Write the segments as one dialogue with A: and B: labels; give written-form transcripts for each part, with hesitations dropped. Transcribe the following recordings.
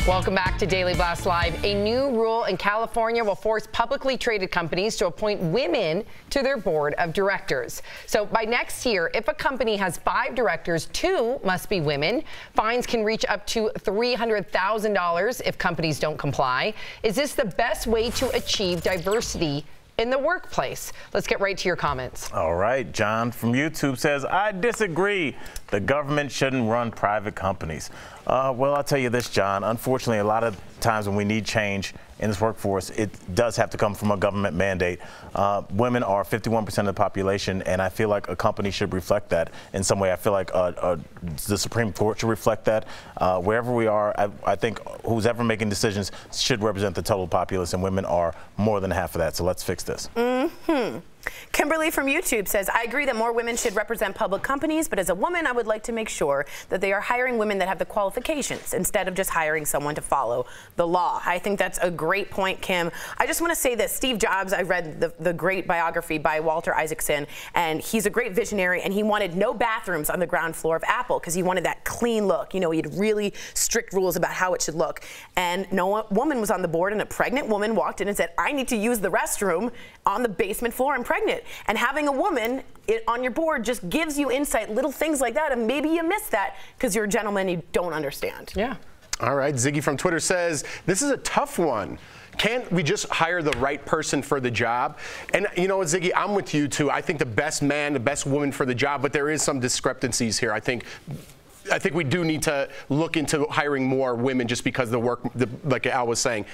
A: Welcome back to Daily Blast Live. A new rule in California will force publicly traded companies to appoint women to their board of directors. So by next year, if a company has 5 directors, 2 must be women. Fines can reach up to $300,000 if companies don't comply. Is this the best way to achieve diversity in the workplace? Let's get right to your comments.
B: All right, John from YouTube says, I disagree. The government shouldn't run private companies. Well, I'll tell you this, John. Unfortunately, a lot of times when we need change in this workforce, it does have to come from a government mandate. Women are 51% of the population, and I feel like a company should reflect that in some way. I feel like the Supreme Court should reflect that. Wherever we are, I think who's ever making decisions should represent the total populace, and women are more than half of that. So let's fix this.
C: Kimberly from YouTube says, I agree that more women should represent public companies, but as a woman, I would like to make sure that they are hiring women that have the qualifications instead of just hiring someone to follow the law. I think that's a great point, Kim. I just want to say that Steve Jobs, I read the great biography by Walter Isaacson, and he's a great visionary, and he wanted no bathrooms on the ground floor of Apple because he wanted that clean look. You know, he had really strict rules about how it should look. And no woman was on the board, and a pregnant woman walked in and said, I need to use the restroom on the basement floor. I'm pregnant. And having a woman on your board just gives you insight, little things like that, and maybe you miss that because you're a gentleman, you don't understand.
A: Yeah.
D: All right, Ziggy from Twitter says, this is a tough one. Can't we just hire the right person for the job? And you know what, Ziggy, I'm with you too. I think the best man, the best woman for the job, but there is some discrepancies here. I think we do need to look into hiring more women just because the work, like Al was saying,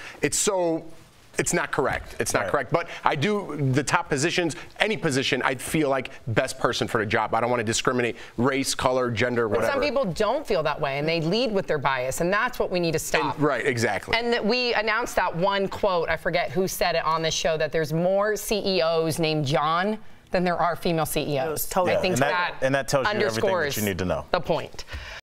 D: it's not correct. It's not correct. But I do, the top positions, any position, I feel like best person for the job. I don't want to discriminate race, color, gender, whatever.
A: Some people don't feel that way, and they lead with their bias, and that's what we need to stop.
D: Right, exactly.
A: And that we announced that one quote, I forget who said it on this show, that there's more CEOs named John than there are female CEOs.
C: Totally.
A: I think
B: and that tells you everything that you need to know.
A: The point.